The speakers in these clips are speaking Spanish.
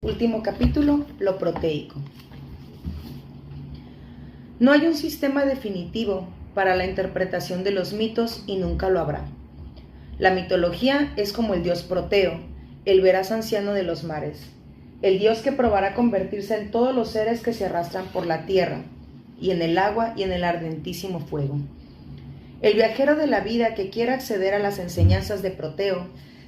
Último capítulo, lo proteico. No hay un sistema definitivo para la interpretación de los mitos y nunca lo habrá. La mitología es como el dios Proteo, el veraz anciano de los mares, el dios que probará convertirse en todos los seres que se arrastran por la tierra, y en el agua y en el ardentísimo fuego. El viajero de la vida que quiera acceder a las enseñanzas de Proteo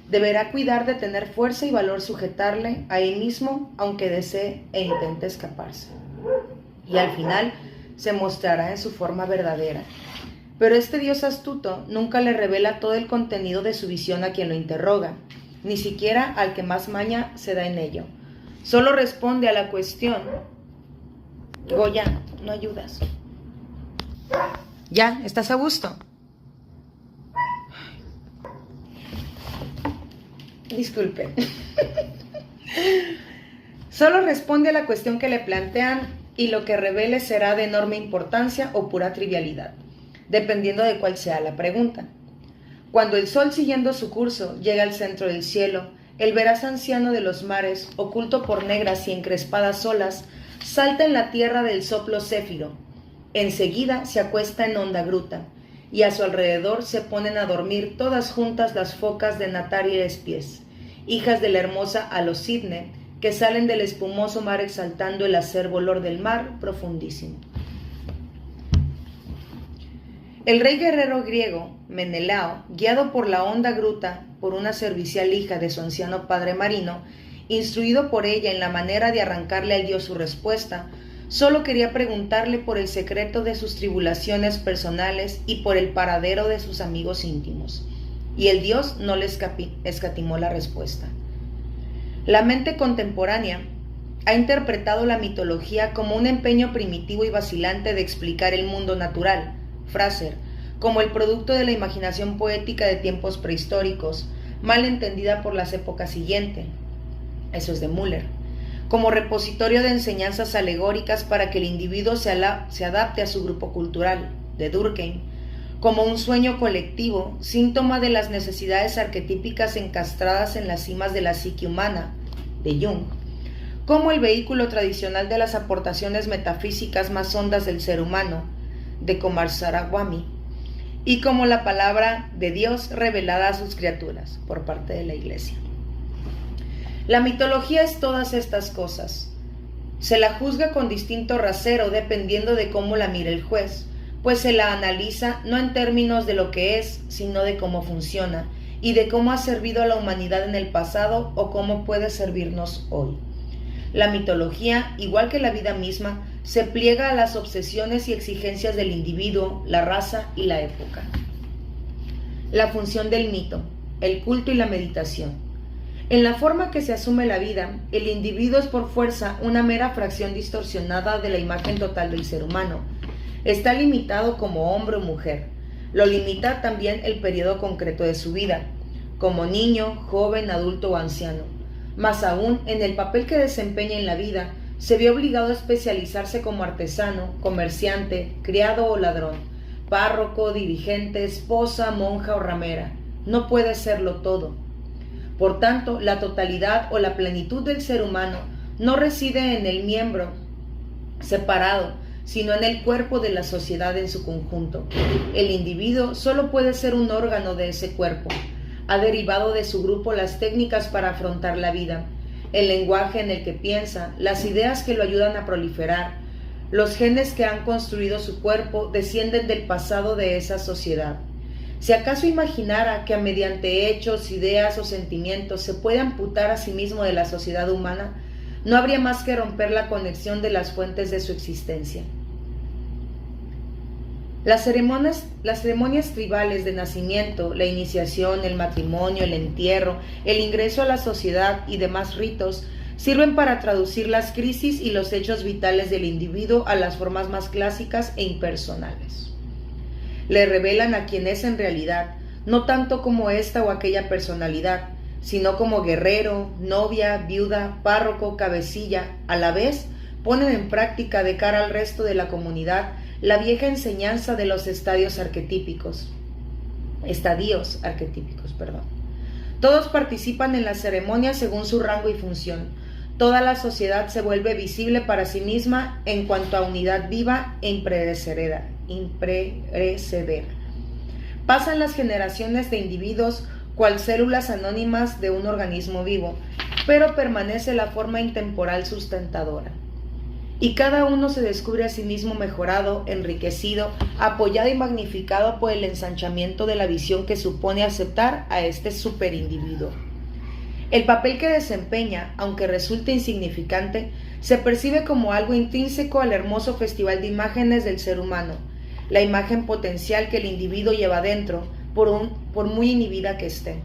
deberá cuidar de tener fuerza y valor sujetarle a él mismo, aunque desee e intente escaparse. Y al final se mostrará en su forma verdadera. Pero este dios astuto nunca le revela todo el contenido de su visión a quien lo interroga, ni siquiera al que más maña se da en ello. Solo responde a la cuestión: Goya, no ayudas. ¿Ya? ¿Estás a gusto? Disculpen. Solo responde a la cuestión que le plantean y lo que revele será de enorme importancia o pura trivialidad, dependiendo de cuál sea la pregunta. Cuando el sol, siguiendo su curso, llega al centro del cielo, el veraz anciano de los mares, oculto por negras y encrespadas olas, salta en la tierra del soplo céfiro. Enseguida se acuesta en honda gruta, y a su alrededor se ponen a dormir todas juntas las focas de Natáriles pies, hijas de la hermosa Alocidne, que salen del espumoso mar exaltando el acerbo olor del mar profundísimo. El rey guerrero griego, Menelao, guiado por la honda gruta por una servicial hija de su anciano padre marino, instruido por ella en la manera de arrancarle al dios su respuesta, solo quería preguntarle por el secreto de sus tribulaciones personales y por el paradero de sus amigos íntimos, y el dios no le escatimó la respuesta. La mente contemporánea ha interpretado la mitología como un empeño primitivo y vacilante de explicar el mundo natural, Fraser, como el producto de la imaginación poética de tiempos prehistóricos, mal entendida por las épocas siguientes. Eso es de Müller. Como repositorio de enseñanzas alegóricas para que el individuo se adapte a su grupo cultural, de Durkheim, como un sueño colectivo, síntoma de las necesidades arquetípicas encastradas en las cimas de la psique humana, de Jung, como el vehículo tradicional de las aportaciones metafísicas más hondas del ser humano, de Coomaraswamy, y como la palabra de Dios revelada a sus criaturas, por parte de la Iglesia. La mitología es todas estas cosas. Se la juzga con distinto rasero dependiendo de cómo la mire el juez, pues se la analiza no en términos de lo que es, sino de cómo funciona y de cómo ha servido a la humanidad en el pasado o cómo puede servirnos hoy. La mitología, igual que la vida misma, se pliega a las obsesiones y exigencias del individuo, la raza y la época. La función del mito, el culto y la meditación. En la forma que se asume la vida, el individuo es por fuerza una mera fracción distorsionada de la imagen total del ser humano. Está limitado como hombre o mujer. Lo limita también el periodo concreto de su vida, como niño, joven, adulto o anciano. Más aún, en el papel que desempeña en la vida, se ve obligado a especializarse como artesano, comerciante, criado o ladrón, párroco, dirigente, esposa, monja o ramera. No puede serlo todo. Por tanto, la totalidad o la plenitud del ser humano no reside en el miembro separado, sino en el cuerpo de la sociedad en su conjunto. El individuo solo puede ser un órgano de ese cuerpo. Ha derivado de su grupo las técnicas para afrontar la vida, el lenguaje en el que piensa, las ideas que lo ayudan a proliferar. Los genes que han construido su cuerpo descienden del pasado de esa sociedad. Si acaso imaginara que mediante hechos, ideas o sentimientos se puede amputar a sí mismo de la sociedad humana, no habría más que romper la conexión de las fuentes de su existencia. Las ceremonias tribales de nacimiento, la iniciación, el matrimonio, el entierro, el ingreso a la sociedad y demás ritos sirven para traducir las crisis y los hechos vitales del individuo a las formas más clásicas e impersonales. Le revelan a quien es en realidad, no tanto como esta o aquella personalidad, sino como guerrero, novia, viuda, párroco, cabecilla. A la vez, ponen en práctica de cara al resto de la comunidad la vieja enseñanza de los estadios arquetípicos. Todos participan en la ceremonia según su rango y función. toda la sociedad se vuelve visible para sí misma en cuanto a unidad viva e imperecedera. Pasan las generaciones de individuos cual células anónimas de un organismo vivo, pero permanece la forma intemporal sustentadora. Y cada uno se descubre a sí mismo mejorado, enriquecido, apoyado y magnificado por el ensanchamiento de la visión que supone aceptar a este superindividuo. El papel que desempeña, aunque resulte insignificante, se percibe como algo intrínseco al hermoso festival de imágenes del ser humano, la imagen potencial que el individuo lleva dentro, por muy inhibida que esté.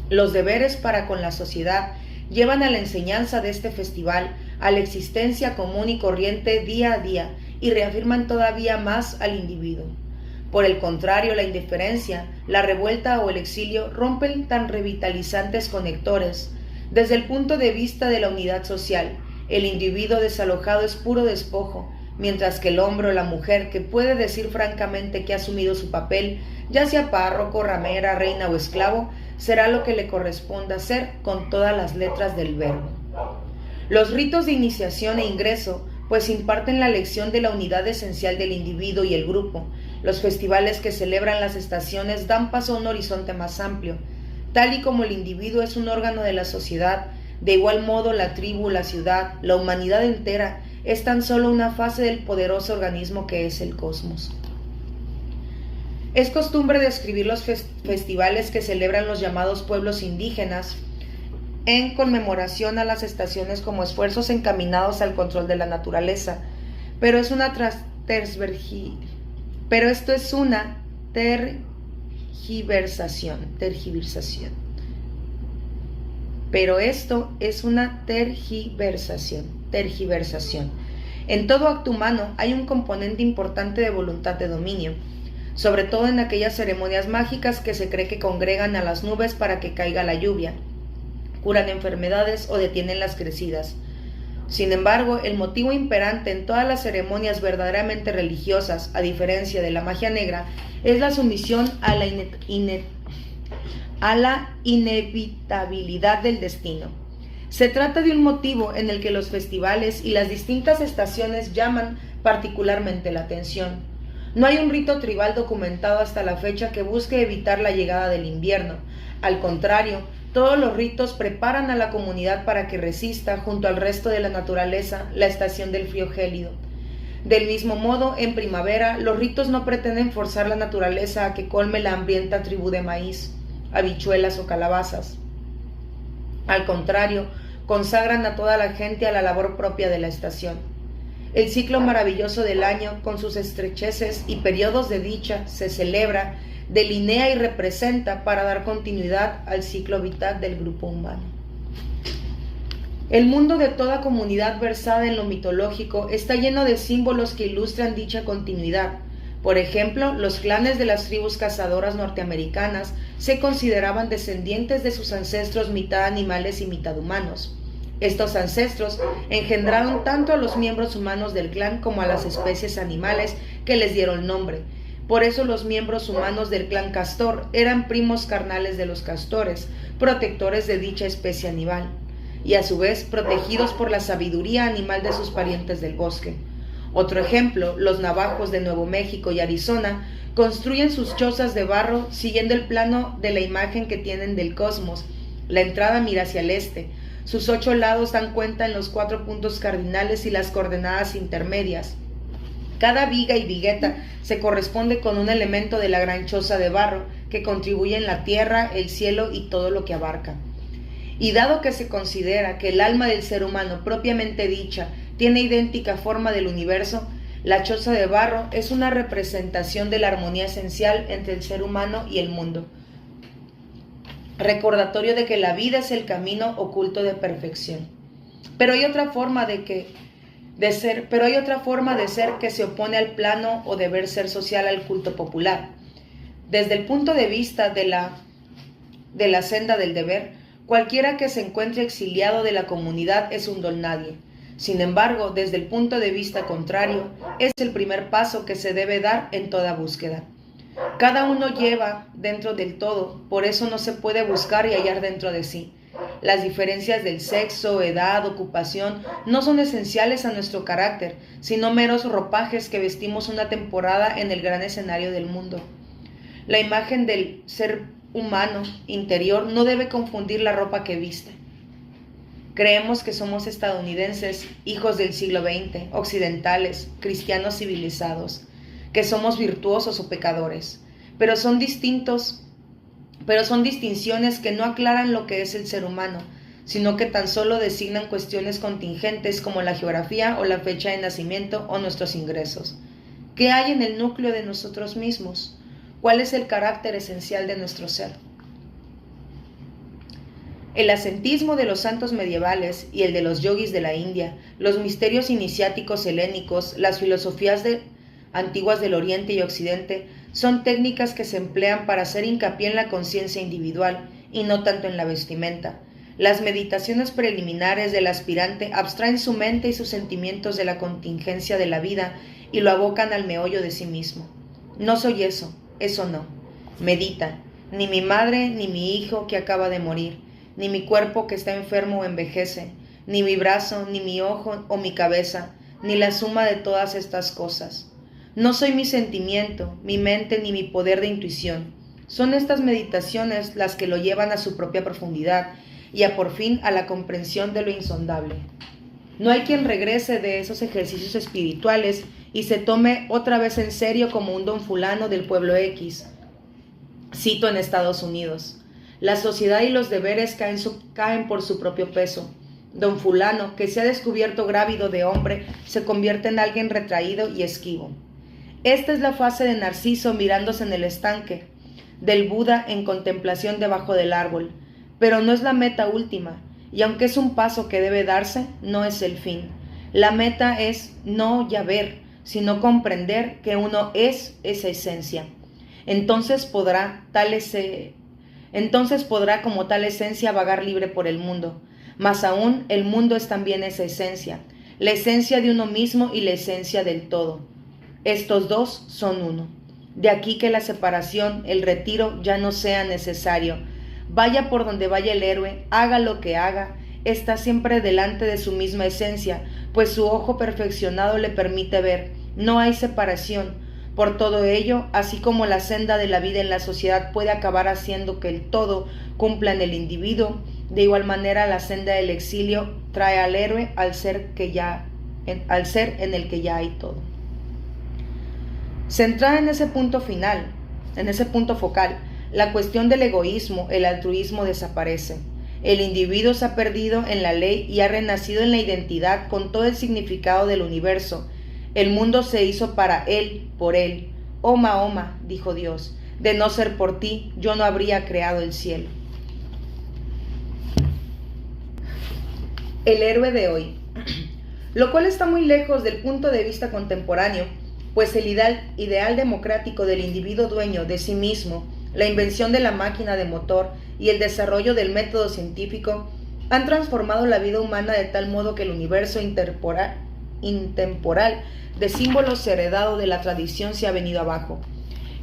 Los deberes para con la sociedad llevan a la enseñanza de este festival, a la existencia común y corriente día a día, y reafirman todavía más al individuo. Por el contrario, la indiferencia, la revuelta o el exilio rompen tan revitalizantes conectores. Desde el punto de vista de la unidad social, el individuo desalojado es puro despojo, mientras que el hombre o la mujer que puede decir francamente que ha asumido su papel, ya sea párroco, ramera, reina o esclavo, será lo que le corresponda ser con todas las letras del verbo. Los ritos de iniciación e ingreso, pues imparten la lección de la unidad esencial del individuo y el grupo. Los festivales que celebran las estaciones dan paso a un horizonte más amplio. Tal y como el individuo es un órgano de la sociedad, de igual modo la tribu, la ciudad, la humanidad entera, es tan solo una fase del poderoso organismo que es el cosmos. Es costumbre describir los festivales que celebran los llamados pueblos indígenas en conmemoración a las estaciones como esfuerzos encaminados al control de la naturaleza, pero esto es una tergiversación. En todo acto humano hay un componente importante de voluntad de dominio, sobre todo en aquellas ceremonias mágicas que se cree que congregan a las nubes para que caiga la lluvia, curan enfermedades o detienen las crecidas. Sin embargo, el motivo imperante en todas las ceremonias verdaderamente religiosas, a diferencia de la magia negra, es la sumisión a la inevitabilidad del destino. Se trata de un motivo en el que los festivales y las distintas estaciones llaman particularmente la atención. No hay un rito tribal documentado hasta la fecha que busque evitar la llegada del invierno. Al contrario, todos los ritos preparan a la comunidad para que resista, junto al resto de la naturaleza, la estación del frío gélido. Del mismo modo, en primavera, los ritos no pretenden forzar la naturaleza a que colme la hambrienta tribu de maíz, habichuelas o calabazas. Al contrario, consagran a toda la gente a la labor propia de la estación. El ciclo maravilloso del año, con sus estrecheces y periodos de dicha, se celebra, delinea y representa para dar continuidad al ciclo vital del grupo humano. El mundo de toda comunidad versada en lo mitológico está lleno de símbolos que ilustran dicha continuidad. Por ejemplo, los clanes de las tribus cazadoras norteamericanas se consideraban descendientes de sus ancestros mitad animales y mitad humanos. Estos ancestros engendraron tanto a los miembros humanos del clan como a las especies animales que les dieron nombre. Por eso los miembros humanos del clan castor eran primos carnales de los castores, protectores de dicha especie animal, y a su vez protegidos por la sabiduría animal de sus parientes del bosque. Otro ejemplo, los navajos de Nuevo México y Arizona construyen sus chozas de barro siguiendo el plano de la imagen que tienen del cosmos. La entrada mira hacia el este. Sus 8 lados dan cuenta en los 4 puntos cardinales y las coordenadas intermedias. Cada viga y vigueta se corresponde con un elemento de la gran choza de barro que contribuye en la tierra, el cielo y todo lo que abarca. Y dado que se considera que el alma del ser humano propiamente dicha tiene idéntica forma del universo, la choza de barro es una representación de la armonía esencial entre el ser humano y el mundo. Recordatorio de que la vida es el camino oculto de perfección. Pero hay otra forma de ser que se opone al plano o deber ser social al culto popular. Desde el punto de vista de la senda del deber, cualquiera que se encuentre exiliado de la comunidad es un don nadie. Sin embargo, desde el punto de vista contrario, es el primer paso que se debe dar en toda búsqueda. Cada uno lleva dentro del todo, por eso no se puede buscar y hallar dentro de sí. Las diferencias del sexo, edad, ocupación no son esenciales a nuestro carácter, sino meros ropajes que vestimos una temporada en el gran escenario del mundo. La imagen del ser humano interior no debe confundir la ropa que viste. Creemos que somos estadounidenses, hijos del siglo XX, occidentales, cristianos civilizados, que somos virtuosos o pecadores, pero son distinciones que no aclaran lo que es el ser humano, sino que tan solo designan cuestiones contingentes como la geografía o la fecha de nacimiento o nuestros ingresos. ¿Qué hay en el núcleo de nosotros mismos? ¿Cuál es el carácter esencial de nuestro ser? El ascetismo de los santos medievales y el de los yogis de la India, los misterios iniciáticos helénicos, las filosofías antiguas del Oriente y Occidente, son técnicas que se emplean para hacer hincapié en la conciencia individual y no tanto en la vestimenta. Las meditaciones preliminares del aspirante abstraen su mente y sus sentimientos de la contingencia de la vida y lo abocan al meollo de sí mismo. No soy eso, eso no. Medita, ni mi madre ni mi hijo que acaba de morir, ni mi cuerpo que está enfermo o envejece, ni mi brazo, ni mi ojo o mi cabeza, ni la suma de todas estas cosas. No soy mi sentimiento, mi mente ni mi poder de intuición. Son estas meditaciones las que lo llevan a su propia profundidad y a por fin a la comprensión de lo insondable. No hay quien regrese de esos ejercicios espirituales y se tome otra vez en serio como un don fulano del pueblo X. Cito en Estados Unidos. La sociedad y los deberes caen por su propio peso. Don fulano, que se ha descubierto grávido de hombre, se convierte en alguien retraído y esquivo. Esta es la fase de Narciso mirándose en el estanque, del Buda en contemplación debajo del árbol, pero no es la meta última, y aunque es un paso que debe darse, no es el fin. La meta es no ya ver, sino comprender que uno es esa esencia. Entonces podrá como tal esencia vagar libre por el mundo. Más aún, el mundo es también esa esencia, la esencia de uno mismo y la esencia del todo. Estos dos son uno. De aquí que la separación, el retiro ya no sea necesario. Vaya por donde vaya el héroe, haga lo que haga, está siempre delante de su misma esencia, pues su ojo perfeccionado le permite ver. No hay separación. Por todo ello, así como la senda de la vida en la sociedad puede acabar haciendo que el todo cumpla en el individuo, de igual manera la senda del exilio trae al héroe al ser en el que ya hay todo. Centrada en ese punto focal, la cuestión del egoísmo, el altruismo desaparece. El individuo se ha perdido en la ley y ha renacido en la identidad con todo el significado del universo. El mundo se hizo para él, por él. Oh Mahoma, dijo Dios, de no ser por ti, yo no habría creado el cielo. El héroe de hoy, lo cual está muy lejos del punto de vista contemporáneo, pues el ideal democrático del individuo dueño de sí mismo, la invención de la máquina de motor y el desarrollo del método científico han transformado la vida humana de tal modo que el universo intemporal de símbolos heredado de la tradición se ha venido abajo.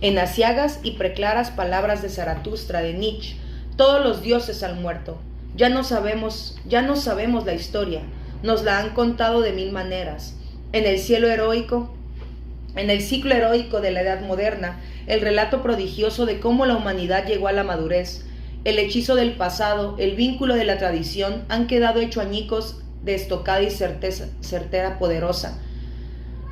En aciagas y preclaras palabras de Zaratustra, de Nietzsche, todos los dioses han muerto. Ya no sabemos la historia, nos la han contado de mil maneras. En el ciclo heroico de la Edad Moderna, el relato prodigioso de cómo la humanidad llegó a la madurez, el hechizo del pasado, el vínculo de la tradición han quedado hecho añicos de estocada y certera poderosa.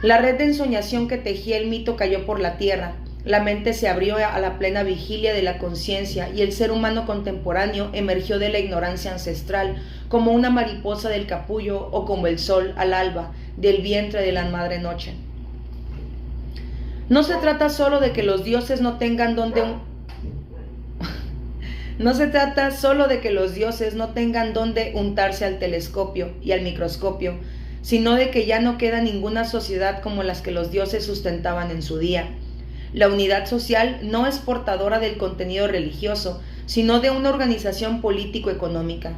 La red de ensoñación que tejía el mito cayó por la tierra, la mente se abrió a la plena vigilia de la conciencia y el ser humano contemporáneo emergió de la ignorancia ancestral como una mariposa del capullo o como el sol al alba del vientre de la madre noche. No se trata solo de que los dioses no tengan donde untarse al telescopio y al microscopio, sino de que ya no queda ninguna sociedad como las que los dioses sustentaban en su día. La unidad social no es portadora del contenido religioso, sino de una organización político-económica.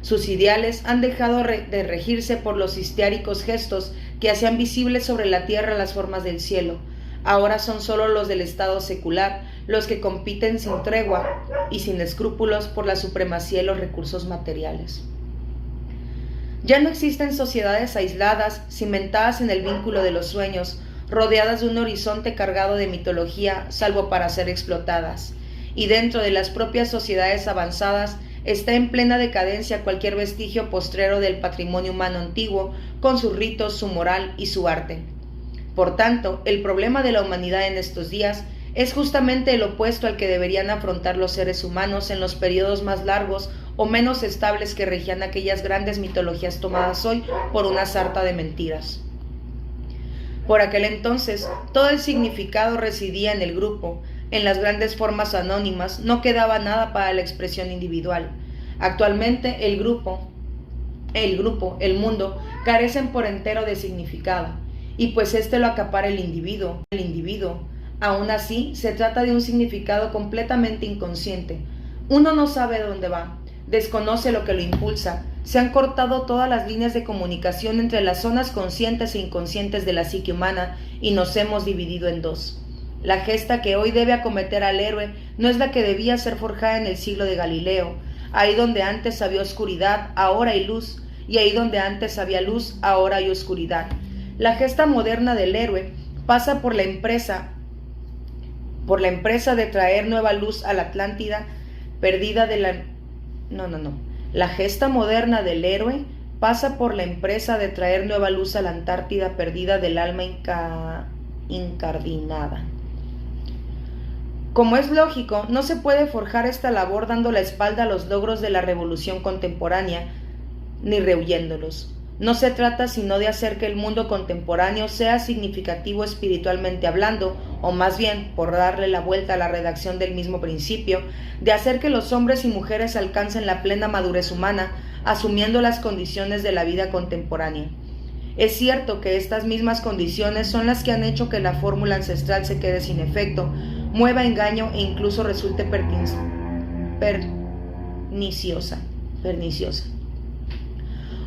Sus ideales han dejado de regirse por los histriónicos gestos que hacían visibles sobre la tierra las formas del cielo. Ahora son solo los del Estado secular, los que compiten sin tregua y sin escrúpulos por la supremacía de los recursos materiales. Ya no existen sociedades aisladas, cimentadas en el vínculo de los sueños, rodeadas de un horizonte cargado de mitología, salvo para ser explotadas. Y dentro de las propias sociedades avanzadas está en plena decadencia cualquier vestigio postrero del patrimonio humano antiguo, con sus ritos, su moral y su arte. Por tanto, el problema de la humanidad en estos días es justamente el opuesto al que deberían afrontar los seres humanos en los periodos más largos o menos estables que regían aquellas grandes mitologías tomadas hoy por una sarta de mentiras. Por aquel entonces, todo el significado residía en el grupo. En las grandes formas anónimas no quedaba nada para la expresión individual. Actualmente el grupo, el mundo, carecen por entero de significado, y pues éste lo acapara el individuo. Aún así, se trata de un significado completamente inconsciente. Uno no sabe dónde va, desconoce lo que lo impulsa. Se han cortado todas las líneas de comunicación entre las zonas conscientes e inconscientes de la psique humana y nos hemos dividido en dos. La gesta que hoy debe acometer al héroe no es la que debía ser forjada en el siglo de Galileo. Ahí donde antes había oscuridad, ahora hay luz, y ahí donde antes había luz, ahora hay oscuridad. La gesta moderna del héroe pasa por la empresa de traer nueva luz a la Atlántida perdida de la... La gesta moderna del héroe pasa por la empresa de traer nueva luz a la Antártida perdida del alma incardinada. Como es lógico, no se puede forjar esta labor dando la espalda a los logros de la revolución contemporánea, ni rehuyéndolos. No se trata sino de hacer que el mundo contemporáneo sea significativo espiritualmente hablando, o más bien, por darle la vuelta a la redacción del mismo principio, de hacer que los hombres y mujeres alcancen la plena madurez humana, asumiendo las condiciones de la vida contemporánea. Es cierto que estas mismas condiciones son las que han hecho que la fórmula ancestral se quede sin efecto, mueva engaño e incluso resulte perniciosa.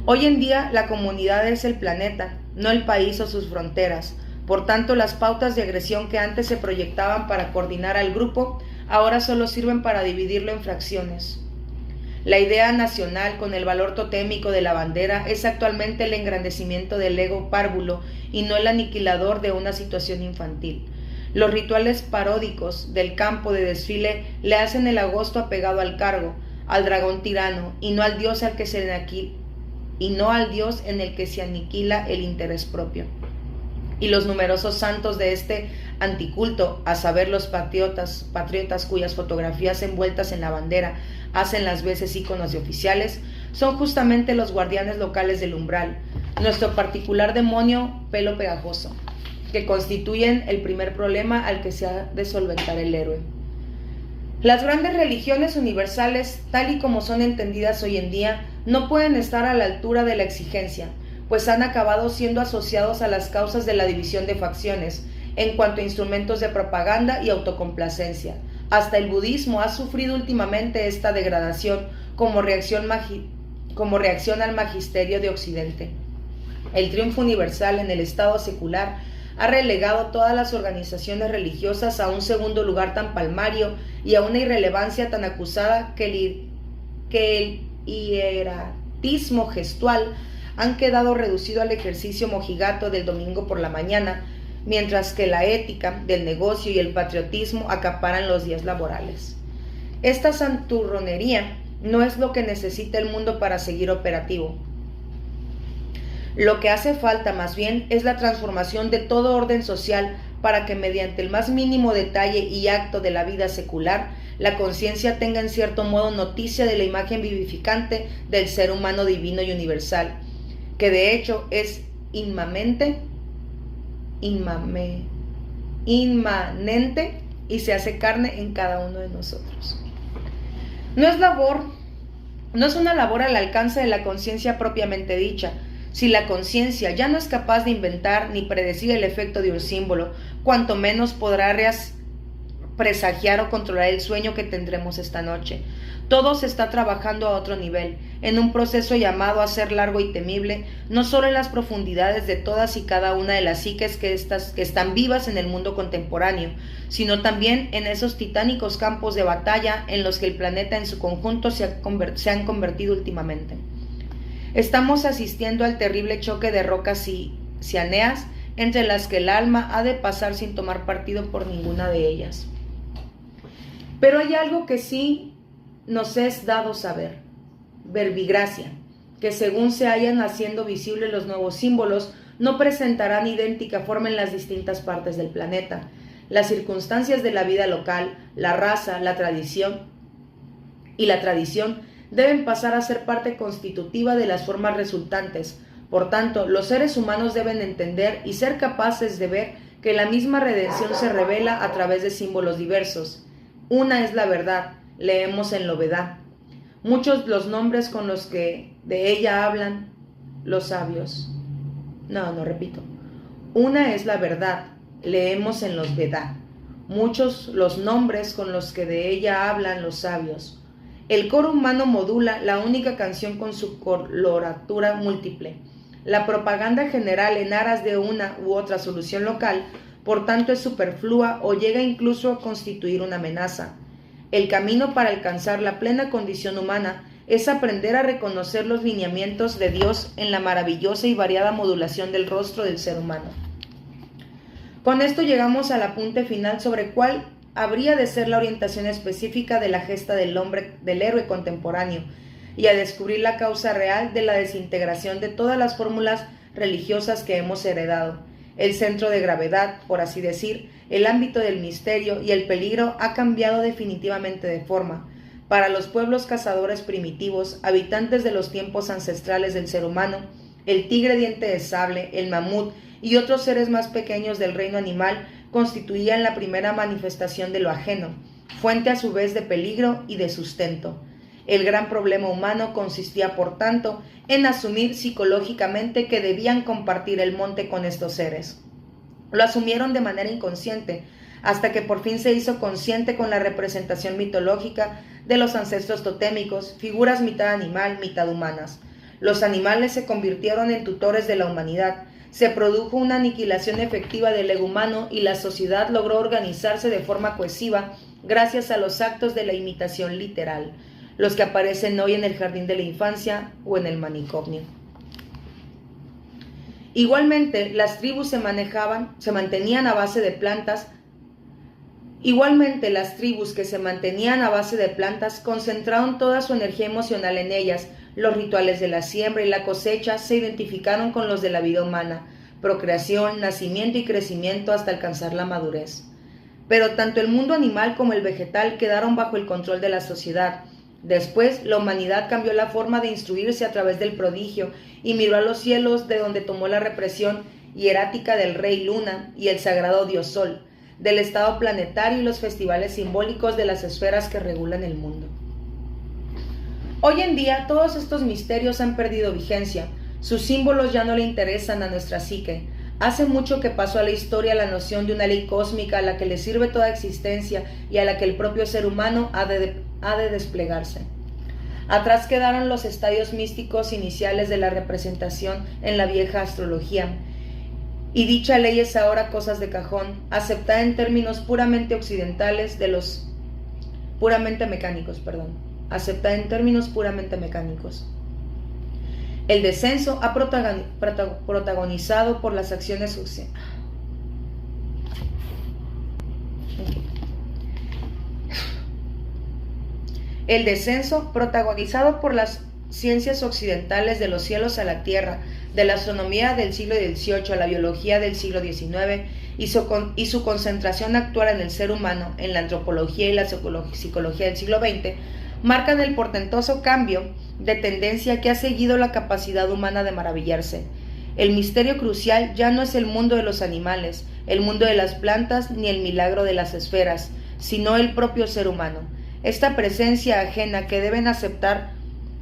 Hoy en día la comunidad es el planeta, no el país o sus fronteras. Por tanto, las pautas de agresión que antes se proyectaban para coordinar al grupo, ahora solo sirven para dividirlo en fracciones. La idea nacional con el valor totémico de la bandera es actualmente el engrandecimiento del ego párvulo y no el aniquilador de una situación infantil. Los rituales paródicos del campo de desfile le hacen el agosto apegado al cargo, al dragón tirano, y no al dios en el que se aniquila el interés propio. Y los numerosos santos de este anticulto, a saber los patriotas cuyas fotografías envueltas en la bandera hacen las veces íconos de oficiales, son justamente los guardianes locales del umbral, nuestro particular demonio pelo pegajoso, que constituyen el primer problema al que se ha de solventar el héroe. Las grandes religiones universales, tal y como son entendidas hoy en día, no pueden estar a la altura de la exigencia, pues han acabado siendo asociados a las causas de la división de facciones, en cuanto a instrumentos de propaganda y autocomplacencia. Hasta el budismo ha sufrido últimamente esta degradación como reacción al magisterio de Occidente. El triunfo universal en el estado secular ha relegado todas las organizaciones religiosas a un segundo lugar tan palmario y a una irrelevancia tan acusada que el hieratismo gestual han quedado reducido al ejercicio mojigato del domingo por la mañana, mientras que la ética del negocio y el patriotismo acaparan los días laborales. Esta santurronería no es lo que necesita el mundo para seguir operativo. Lo que hace falta más bien es la transformación de todo orden social para que mediante el más mínimo detalle y acto de la vida secular, la conciencia tenga en cierto modo noticia de la imagen vivificante del ser humano divino y universal, que de hecho es inmanente y se hace carne en cada uno de nosotros. No es una labor al alcance de la conciencia propiamente dicha. Si la conciencia ya no es capaz de inventar ni predecir el efecto de un símbolo, cuanto menos podrá presagiar o controlar el sueño que tendremos esta noche. Todo se está trabajando a otro nivel. en un proceso llamado a ser largo y temible, no solo en las profundidades de todas y cada una de las psiques que están vivas en el mundo contemporáneo, sino también en esos titánicos campos de batalla en los que el planeta en su conjunto se han convertido últimamente. Estamos asistiendo al terrible choque de rocas cianeas entre las que el alma ha de pasar sin tomar partido por ninguna de ellas. Pero hay algo que sí nos es dado saber: verbigracia, que según se hayan haciendo visibles los nuevos símbolos, no presentarán idéntica forma en las distintas partes del planeta. Las circunstancias de la vida local, la raza, la tradición deben pasar a ser parte constitutiva de las formas resultantes. Por tanto, los seres humanos deben entender y ser capaces de ver que la misma redención se revela a través de símbolos diversos. Una es la verdad, leemos en Lovedá. Muchos los nombres con los que de ella hablan los sabios. Repito. Una es la verdad, leemos en los Vedá. Muchos los nombres con los que de ella hablan los sabios. El coro humano modula la única canción con su coloratura múltiple. La propaganda general en aras de una u otra solución local, por tanto, es superflua o llega incluso a constituir una amenaza. El camino para alcanzar la plena condición humana es aprender a reconocer los lineamientos de Dios en la maravillosa y variada modulación del rostro del ser humano. Con esto llegamos al apunte final sobre cuál habría de ser la orientación específica de la gesta del héroe contemporáneo, y a descubrir la causa real de la desintegración de todas las fórmulas religiosas que hemos heredado. El centro de gravedad, por así decir, el ámbito del misterio y el peligro ha cambiado definitivamente de forma. Para los pueblos cazadores primitivos, habitantes de los tiempos ancestrales del ser humano, el tigre diente de sable, el mamut y otros seres más pequeños del reino animal constituían la primera manifestación de lo ajeno, fuente a su vez de peligro y de sustento. El gran problema humano consistía, por tanto, en asumir psicológicamente que debían compartir el monte con estos seres. Lo asumieron de manera inconsciente, hasta que por fin se hizo consciente con la representación mitológica de los ancestros totémicos, figuras mitad animal, mitad humanas. Los animales se convirtieron en tutores de la humanidad, se produjo una aniquilación efectiva del ego humano y la sociedad logró organizarse de forma cohesiva gracias a los actos de la imitación literal, los que aparecen hoy en el jardín de la infancia o en el manicomio. Igualmente, las tribus se mantenían a base de plantas. Igualmente, las tribus que se mantenían a base de plantas concentraron toda su energía emocional en ellas. Los rituales de la siembra y la cosecha se identificaron con los de la vida humana, procreación, nacimiento y crecimiento hasta alcanzar la madurez. Pero tanto el mundo animal como el vegetal quedaron bajo el control de la sociedad. Después, la humanidad cambió la forma de instruirse a través del prodigio y miró a los cielos, de donde tomó la represión hierática del rey Luna y el sagrado dios Sol, del estado planetario y los festivales simbólicos de las esferas que regulan el mundo. Hoy en día, todos estos misterios han perdido vigencia. Sus símbolos ya no le interesan a nuestra psique. Hace mucho que pasó a la historia la noción de una ley cósmica a la que le sirve toda existencia y a la que el propio ser humano ha de desplegarse. Atrás quedaron los estadios místicos iniciales de la representación en la vieja astrología, y dicha ley es ahora cosas de cajón, aceptada en términos puramente occidentales aceptada en términos puramente mecánicos. El descenso ha protagonizado por las acciones El descenso, protagonizado por las ciencias occidentales de los cielos a la tierra, de la astronomía del siglo XVIII a la biología del siglo XIX, y su concentración actual en el ser humano, en la antropología y la psicología del siglo XX, marcan el portentoso cambio de tendencia que ha seguido la capacidad humana de maravillarse. El misterio crucial ya no es el mundo de los animales, el mundo de las plantas, ni el milagro de las esferas, sino el propio ser humano. Esta presencia ajena que deben aceptar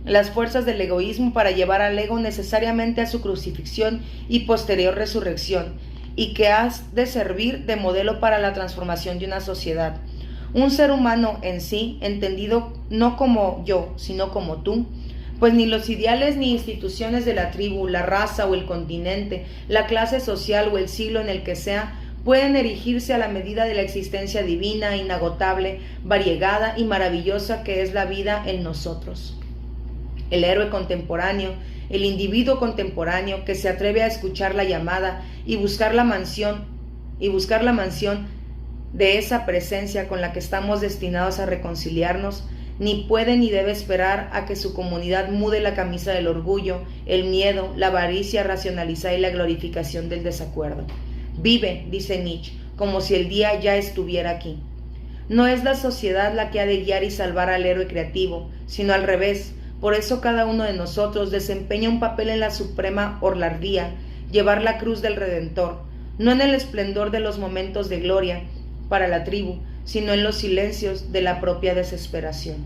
las fuerzas del egoísmo para llevar al ego necesariamente a su crucifixión y posterior resurrección, y que ha de servir de modelo para la transformación de una sociedad. Un ser humano en sí, entendido no como yo, sino como tú, pues ni los ideales ni instituciones de la tribu, la raza o el continente, la clase social o el siglo en el que sea, pueden erigirse a la medida de la existencia divina, inagotable, variegada y maravillosa que es la vida en nosotros. El héroe contemporáneo, el individuo contemporáneo que se atreve a escuchar la llamada y buscar la mansión de esa presencia con la que estamos destinados a reconciliarnos, ni puede ni debe esperar a que su comunidad mude la camisa del orgullo, el miedo, la avaricia racionalizada y la glorificación del desacuerdo. Vive, dice Nietzsche, como si el día ya estuviera aquí. No es la sociedad la que ha de guiar y salvar al héroe creativo, sino al revés. Por eso cada uno de nosotros desempeña un papel en la suprema orlardía, llevar la cruz del Redentor, no en el esplendor de los momentos de gloria para la tribu, sino en los silencios de la propia desesperación.